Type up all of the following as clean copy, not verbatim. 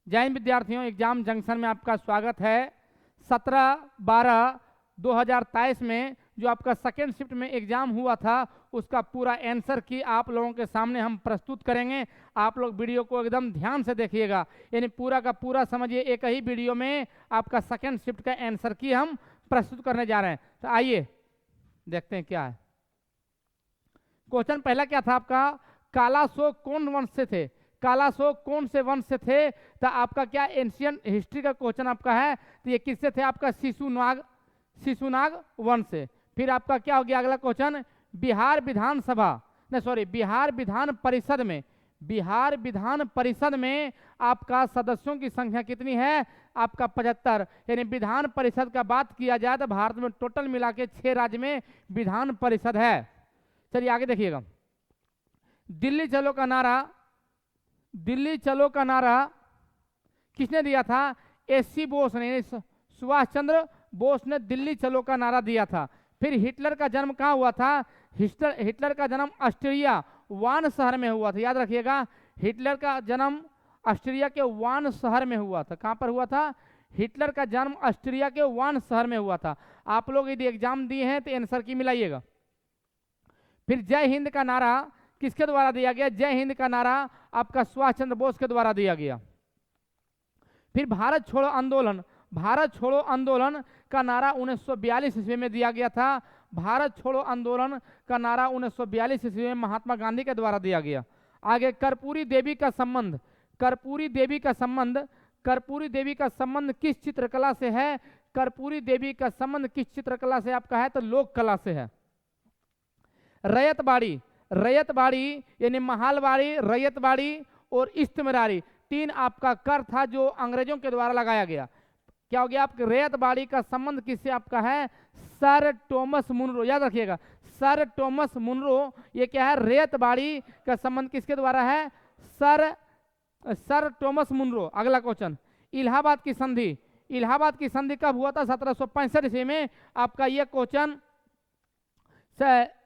जय हिंद विद्यार्थियों, exam junction में आपका स्वागत है। 17/12/2023 में जो आपका सेकेंड शिफ्ट में एग्जाम हुआ था उसका पूरा आंसर की आप लोगों के सामने हम प्रस्तुत करेंगे। आप लोग वीडियो को एकदम ध्यान से देखिएगा, यानी पूरा का पूरा समझिए। एक ही वीडियो में आपका सेकेंड शिफ्ट का आंसर की हम प्रस्तुत करने जा रहे हैं। तो आइए देखते हैं क्या है। क्वेश्चन पहला क्या था आपका, कालाशोक कौन वंश से थे? कालाशोक कौन से वंश से थे? तो आपका क्या एंशियंट हिस्ट्री का क्वेश्चन आपका है। तो ये किससे थे? आपका शिशुनाग वंश से। फिर आपका क्या हो गया अगला क्वेश्चन, बिहार विधान परिषद में आपका सदस्यों की संख्या कितनी है? आपका 75। यानी विधान परिषद का बात किया जाए तो भारत में टोटल मिला के 6 राज्य में विधान परिषद है। चलिए आगे देखिएगा। दिल्ली चलो का नारा किसने दिया था? एससी बोस ने, सुभाष चंद्र बोस ने दिल्ली चलो का नारा दिया था। फिर हिटलर का जन्म कहाँ हुआ था? हिटलर का जन्म ऑस्ट्रिया वान शहर में हुआ था। याद रखिएगा, हिटलर का जन्म ऑस्ट्रिया के वान शहर में हुआ था। कहाँ पर हुआ था? हिटलर का जन्म ऑस्ट्रिया के वान शहर में हुआ था। आप लोग यदि एग्जाम दिए हैं तो आंसर की मिलाइएगा। फिर जय हिंद का नारा किसके द्वारा दिया गया? जय हिंद का नारा आपका सुभाष चंद्र बोस के द्वारा दिया गया। फिर भारत छोड़ो आंदोलन का नारा 1942 ईस्वी में दिया गया था। भारत छोड़ो आंदोलन का नारा 1942 ईस्वी में महात्मा गांधी के द्वारा दिया गया। आगे कर्पूरी देवी का संबंध किस चित्रकला से है? कर्पूरी देवी का संबंध किस चित्रकला से आपका है? तो लोक कला से है। रैयतबाड़ी यानी महालबाड़ी, रैयतबाड़ी और इस्तेमरारी, 3 आपका कर था जो अंग्रेजों के द्वारा लगाया गया। क्या हो गया? आपके रैयतबाड़ी का संबंध किससे आपका है? Sir Thomas Munro. याद रखिएगा, सर टॉमस मुनरो। ये क्या है? रैयतबाड़ी का संबंध किसके द्वारा है? Sir Thomas Munro. अगला क्वेश्चन, इलाहाबाद की संधि कब हुआ था? 1765 ईस्वी में। आपका ये क्वेश्चन,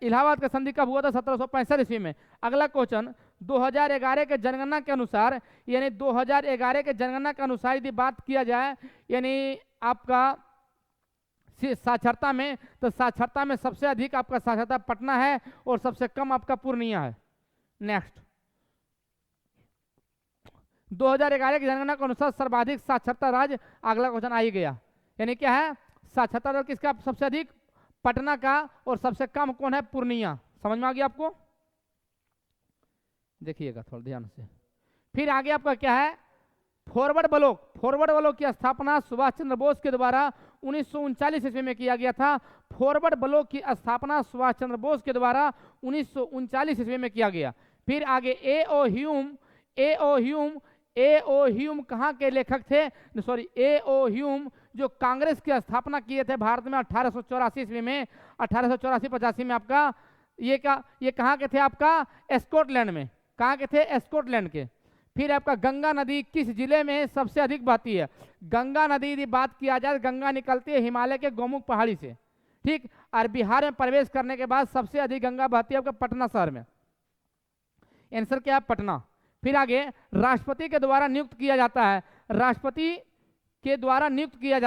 इलाहाबाद का संधि कब हुआ था? 1765 ईस्वी में। अगला क्वेश्चन, 2011 के जनगणना के अनुसार, यानी 2011 के जनगणना के अनुसार यदि बात किया जाए यानी आपका साक्षरता में, तो साक्षरता में सबसे अधिक आपका साक्षरता पटना है और सबसे कम आपका पूर्णिया है। नेक्स्ट, 2011 की जनगणना के अनुसार सर्वाधिक साक्षरता राज्य, अगला क्वेश्चन आ ही गया। यानी क्या है? साक्षरता दर किसका सबसे अधिक? पटना का। और सबसे कम कौन है? पूर्णिया। समझ में आ गया आपको? देखिएगा थोड़ा ध्यान से। फिर आगे आपका क्या है? फॉरवर्ड ब्लॉक की स्थापना सुभाष चंद्र बोस के द्वारा 1939 ईस्वी में किया गया था। फॉरवर्ड ब्लॉक की स्थापना सुभाष चंद्र बोस के द्वारा 1939 ईस्वी में किया गया। फिर आगे ए.ओ. ह्यूम कहाँ के लेखक थे? ए.ओ. ह्यूम जो कांग्रेस की स्थापना किए थे भारत में 1884 ईस्वी में, 1884-85 में। आपका ये कहाँ के थे? आपका स्कॉटलैंड में। कहाँ के थे? स्कॉटलैंड के। फिर आपका गंगा नदी किस जिले में सबसे अधिक बहती है? गंगा नदी यदि बात किया जाए, गंगा निकलती है हिमालय के गौमुख पहाड़ी से, ठीक। और बिहार में प्रवेश करने के बाद सबसे अधिक गंगा बहती है आपका पटना शहर में। आंसर क्या है? पटना। फिर आगे, राष्ट्रपति के द्वारा नियुक्त किया जाता है। राष्ट्रपति के द्वारा नियुक्त किया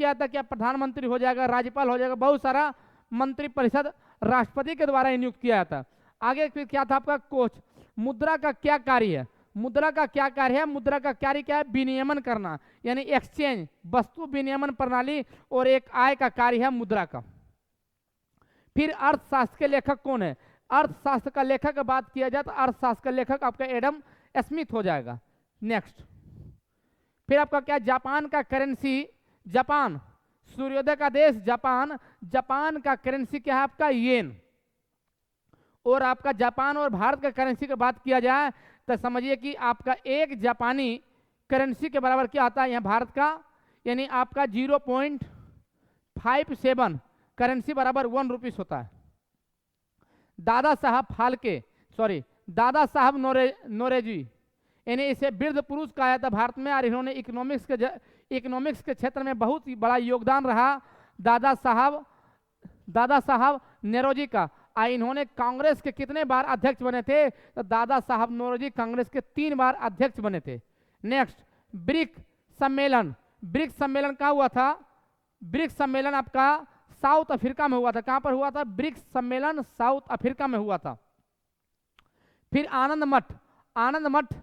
जाता क्या प्रधानमंत्री हो जाएगा, राज्यपाल हो जाएगा, बहुत सारा मंत्री परिषद राष्ट्रपति के द्वारा नियुक्त किया जाता है। आगे फिर क्या था आपका कोच, मुद्रा का क्या कार्य है? मुद्रा का कार्य क्या है? विनियमन करना, यानी एक्सचेंज, वस्तु विनियमन प्रणाली, और एक आय का कार्य है मुद्रा का। फिर अर्थशास्त्र के लेखक कौन है? अर्थशास्त्र का लेखक बात किया जाए तो अर्थशास्त्र का लेखक आपका एडम स्मिथ हो जाएगा। नेक्स्ट, फिर आपका क्या? जापान का करेंसी, सूर्योदय का देश जापान का करेंसी क्या है? आपका येन। और आपका जापान और भारत का करेंसी की बात किया जाए तो समझिए कि आपका एक जापानी करेंसी के बराबर क्या आता है यहाँ भारत का, यानी आपका 0.57 करेंसी बराबर 1 रुपीस होता है। दादा साहब नोरेजी, यानी इसे वृद्ध पुरुष कहा जाता भारत में, और इन्होंने इकोनॉमिक्स के क्षेत्र में बहुत ही बड़ा योगदान रहा दादा साहब नेरोजी का। इन्होंने कांग्रेस के कितने बार अध्यक्ष बने थे? तो दादा साहब नौरोजी कांग्रेस के 3 बार अध्यक्ष बने थे। नेक्स्ट, ब्रिक सम्मेलन। ब्रिक्स सम्मेलन कहाँ हुआ था? ब्रिक्स सम्मेलन आपका साउथ अफ्रीका में हुआ था। कहां पर हुआ था? ब्रिक्स सम्मेलन साउथ अफ्रीका में हुआ था। फिर आनंद मठ। आनंद मठ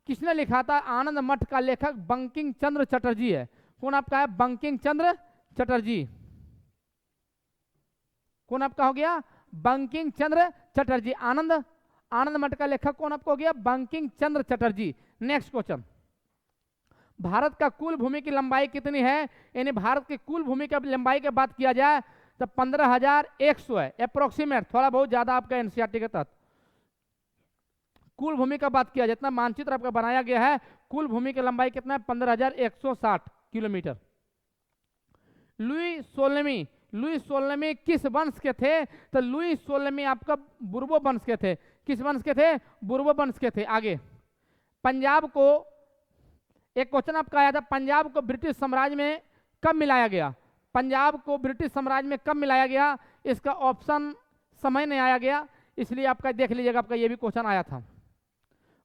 किसने लिखा था? आनंद मठ का लेखक बंकिम चंद्र चटर्जी है। कौन आपका है? बंकिम चंद्र चटर्जी। कौन आपका हो गया? बंकिम चंद्र चटर्जी। आनंद मठ का लेखक कौन आपको हो गया? बंकिम चंद्र चटर्जी। नेक्स्ट क्वेश्चन, भारत का कुल भूमि की लंबाई कितनी है? यानी भारत की कुल भूमि की लंबाई की बात किया जाए तो 15,100 है, अप्रोक्सीमेट, थोड़ा बहुत ज्यादा आपका एनसीईआरटी के तहत। कुल भूमि का बात किया जाए, जितना मानचित्र आपका बनाया गया है, कुल भूमि की लंबाई कितना है? 15,160 किलोमीटर। लुई सोलमी किस वंश के थे? तो लुई सोलमी आपका बुर्बो वंश के थे। किस वंश के थे? बुर्बो वंश के थे। आगे, पंजाब को, एक क्वेश्चन आपका आया था, पंजाब को ब्रिटिश साम्राज्य में कब मिलाया गया? पंजाब को ब्रिटिश साम्राज्य में कब मिलाया गया? इसका ऑप्शन समय नहीं आया गया, इसलिए आपका देख लीजिएगा, आपका ये भी क्वेश्चन आया था।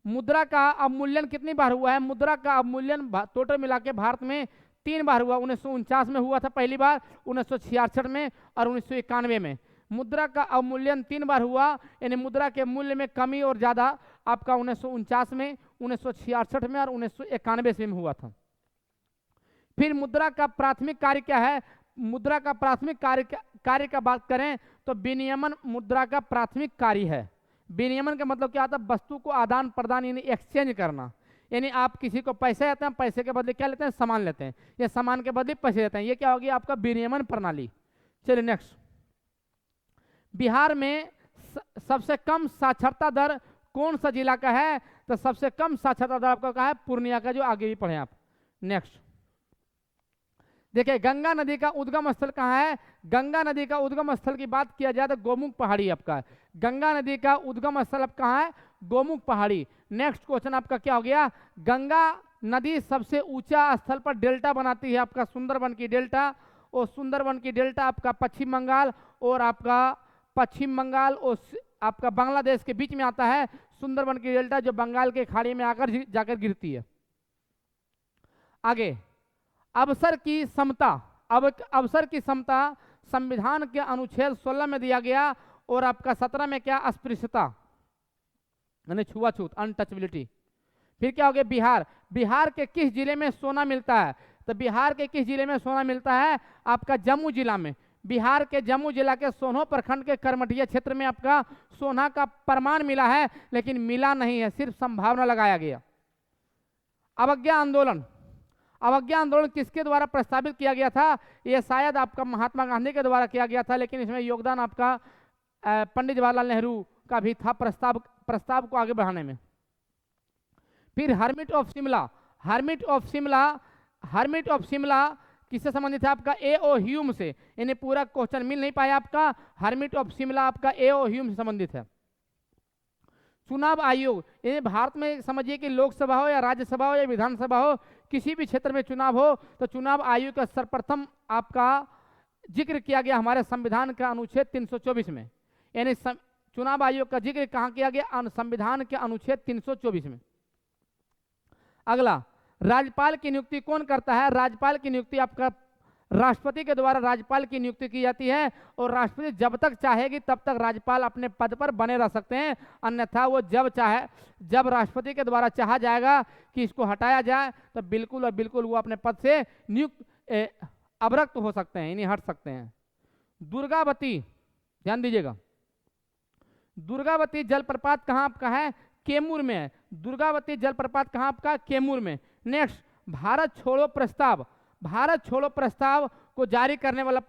मुद्रा का अवमूल्यन कितनी बार हुआ है? मुद्रा का अवमूल्यन टोटल मिला के भारत में 3 बार हुआ। 1949 में हुआ था पहली बार, 1966 में और 1991 में। मुद्रा का अवमूल्यन 3 बार हुआ, यानी मुद्रा के मूल्य में कमी और ज्यादा आपका 1949 में, 1966 में और 1991 में हुआ था। फिर मुद्रा का प्राथमिक कार्य क्या है? मुद्रा का प्राथमिक कार्य का बात करें तो विनियमन मुद्रा का प्राथमिक कार्य है। विनियमन का मतलब क्या होता है? वस्तु को आदान प्रदान यानी एक्सचेंज करना। यानी आप किसी को पैसे देते हैं, पैसे के बदले क्या लेते हैं? सामान लेते हैं, या सामान के बदले पैसे देते हैं। ये क्या होगी? आपका विनियमन प्रणाली। चलिए नेक्स्ट, बिहार में सबसे कम साक्षरता दर कौन सा जिला का है? तो सबसे कम साक्षरता दर आपका कहा है? पूर्णिया का, जो आगे भी पढ़े आप। नेक्स्ट देखिए, गंगा नदी का उद्गम स्थल कहाँ है? गंगा नदी का उद्गम स्थल की बात किया जाए तो गोमुख पहाड़ी आपका है। गंगा नदी का उद्गम स्थल अब कहाँ है? गोमुख पहाड़ी। नेक्स्ट क्वेश्चन आपका क्या हो गया? गंगा नदी सबसे ऊंचा स्थल पर डेल्टा बनाती है, आपका सुंदरबन की डेल्टा। और सुंदरबन की डेल्टा आपका पश्चिम बंगाल और आपका बांग्लादेश के बीच में आता है। सुंदरबन की डेल्टा जो बंगाल के खाड़ी में आकर जाकर गिरती है। आगे, अवसर की समता। अवसर की समता संविधान के अनुच्छेद 16 में दिया गया, और आपका 17 में क्या? अस्पृश्यता यानी छुआछूत, अनटचबिलिटी। फिर क्या हो गया? बिहार। बिहार के किस जिले में सोना मिलता है? तो बिहार के किस जिले में सोना मिलता है? आपका जम्मू जिला में। बिहार के जम्मू जिला के सोनो प्रखंड के करमटिया क्षेत्र में आपका सोना का प्रमाण मिला है, लेकिन मिला नहीं है, सिर्फ संभावना लगाया गया। अवज्ञा आंदोलन। अवज्ञा आंदोलन किसके द्वारा प्रस्तावित किया गया था? यह शायद आपका महात्मा गांधी के द्वारा किया गया था, लेकिन इसमें योगदान आपका पंडित जवाहरलाल नेहरू का भी था प्रस्ताव को आगे बढ़ाने में। फिर hermit of Shimla. Hermit of Shimla किससे संबंधित है? आपका ए.ओ. ह्यूम से। इन्हें पूरा क्वेश्चन मिल नहीं पाया आपका। हर्मिट ऑफ शिमला आपका ए.ओ. ह्यूम से संबंधित है। चुनाव आयोग, ये भारत में समझिए कि लोकसभा हो या राज्यसभा हो या विधानसभा हो, किसी भी क्षेत्र में चुनाव हो तो चुनाव आयोग का सर्वप्रथम आपका जिक्र किया गया हमारे संविधान का अनुच्छेद 324 में। यानी चुनाव आयोग का जिक्र कहाँ किया गया? संविधान के अनुच्छेद 324 में। अगला, राज्यपाल की नियुक्ति कौन करता है? राज्यपाल की नियुक्ति आपका राष्ट्रपति के द्वारा राज्यपाल की नियुक्ति की जाती है, और राष्ट्रपति जब तक चाहेगी तब तक राज्यपाल अपने पद पर बने रह सकते हैं, अन्यथा वो जब राष्ट्रपति के द्वारा चाहा जाएगा कि इसको हटाया जाए तो बिल्कुल और बिल्कुल वो अपने पद से अवरक्त हो सकते हैं, इन्हें हट सकते हैं। दुर्गावती, ध्यान दीजिएगा, दुर्गावती जलप्रपात कहाँ आपका है? कैमूर में है। दुर्गावती जलप्रपात कहाँ आपका? कैमूर में। नेक्स्ट, भारत छोड़ो प्रस्ताव। भारत छोड़ो प्रस्ताव को जारी करने वाला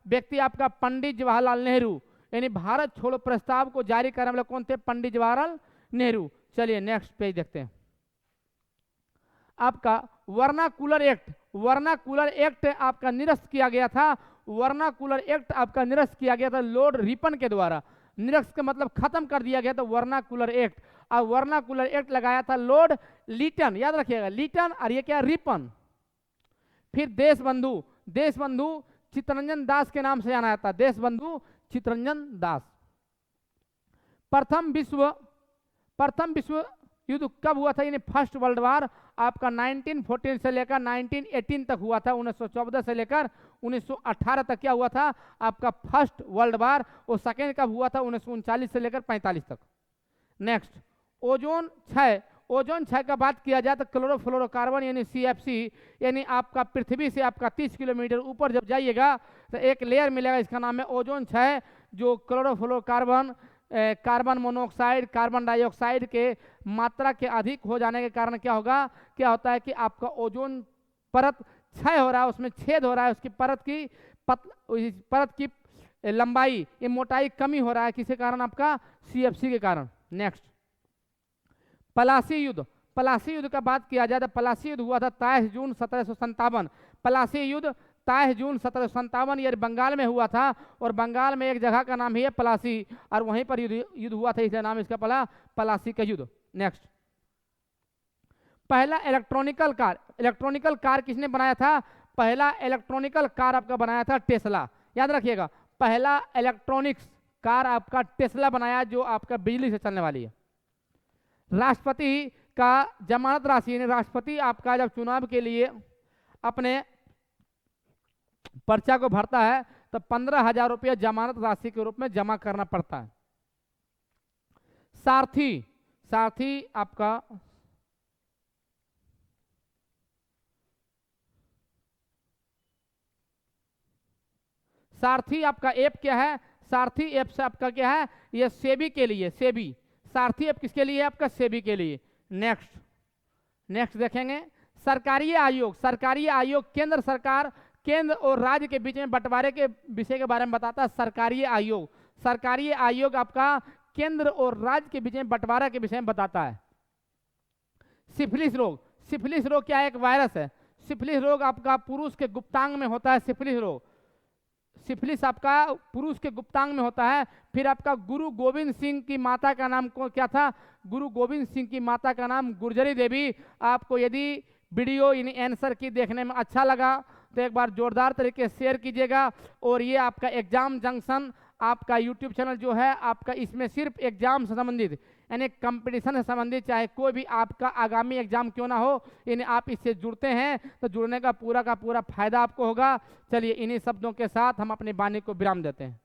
व्यक्ति आपका पंडित जवाहरलाल नेहरू। यानी भारत छोड़ो प्रस्ताव को जारी करने वाले कौन थे? पंडित जवाहरलाल नेहरू। चलिए नेक्स्ट पेज देखते हैं। आपका वर्नाकुलर एक्ट आपका निरस्त किया गया था। वर्नाकुलर एक्ट आपका निरस्त किया गया था लॉर्ड रिपन के द्वारा। निरस्त का मतलब खत्म कर दिया गया था वर्नाकुलर एक्ट। और वर्नाकुलर एक्ट लगाया था लॉर्ड लीटन, याद रखिएगा, लीटन, और ये क्या? रिपन। फिर देशबंधु चित्तरंजन दास के नाम से जाना जाता है। देशबंधु चित्तरंजन दास। प्रथम विश्व युद्ध कब हुआ था? यानी फर्स्ट वर्ल्ड वार आपका 1914 से लेकर 1918 तक हुआ था। 1914 से लेकर 1918 तक क्या हुआ था? आपका फर्स्ट वर्ल्ड वार। और सेकेंड कब हुआ था? 1939 से लेकर 45 तक। नेक्स्ट, ओजोन क्षय। ओजोन क्षय का बात किया जाए तो क्लोरोफ्लोरोकार्बन यानी CFC, यानी आपका पृथ्वी से आपका 30 किलोमीटर ऊपर जब जाइएगा तो एक लेयर मिलेगा, इसका नाम है ओजोन क्षय। जो chlorofluorocarbon, carbon monoxide, carbon dioxide के मात्रा के अधिक हो जाने के कारण क्या होगा? क्या होता है कि आपका ओजोन परत क्षय हो रहा है, उसमें छेद हो रहा है, उसकी परत की लंबाई, ये मोटाई कमी हो रहा है। किसी कारण? आपका CFC के कारण। नेक्स्ट, पलासी युद्ध। पलासी युद्ध का बात किया जाए तो पलासी युद्ध हुआ था 23 जून 1757। पलासी युद्ध 23 जून 1757 ये बंगाल में हुआ था। और बंगाल में एक जगह का नाम ही है पलासी, और वहीं पर युद्ध हुआ था, इसलिए नाम इसका पड़ा पलासी का युद्ध। नेक्स्ट, पहला इलेक्ट्रॉनिकल कार। इलेक्ट्रॉनिकल कार किसने बनाया था? पहला इलेक्ट्रॉनिकल कार आपका बनाया था टेस्ला। याद रखिएगा, पहला इलेक्ट्रॉनिक्स कार आपका टेस्ला बनाया, जो आपका बिजली से चलने वाली है। राष्ट्रपति का जमानत राशि, यानी राष्ट्रपति आपका जब चुनाव के लिए अपने पर्चा को भरता है तो 15,000 रुपया जमानत राशि के रूप में जमा करना पड़ता है। सारथी। सारथी आपका ऐप क्या है? सारथी ऐप से आपका क्या है? ये सेबी के लिए। सेबी सारथी ऐप किसके लिए है? आपका सेबी के लिए। नेक्स्ट देखेंगे, सरकारी आयोग। सरकारी आयोग केंद्र सरकार, केंद्र और राज्य के बीच में बंटवारे के विषय के बारे में बताता है सरकारी आयोग। सरकारी आयोग आपका केंद्र और राज्य के बीच में बंटवारा के विषय में बताता है। सिफिलिस रोग। सिफिलिस रोग क्या है? एक वायरस है। सिफिलिस रोग आपका पुरुष के गुप्तांग में होता है। सिफिलिस रोग, सिफिलिस आपका पुरुष के गुप्तांग में होता है। फिर आपका गुरु गोविंद सिंह की माता का नाम क्या था? गुरु गोविंद सिंह की माता का नाम गुर्जरी देवी। आपको यदि वीडियो इन आंसर की देखने में अच्छा लगा तो एक बार जोरदार तरीके से शेयर कीजिएगा। और ये आपका एग्जाम जंक्शन आपका यूट्यूब चैनल जो है आपका, इसमें सिर्फ एग्जाम से संबंधित यानी कंपटीशन से संबंधित, चाहे कोई भी आपका आगामी एग्जाम क्यों ना हो, यानी आप इससे जुड़ते हैं तो जुड़ने का पूरा फायदा आपको होगा। चलिए, इन्हीं शब्दों के साथ हम अपनी वाणी को विराम देते हैं।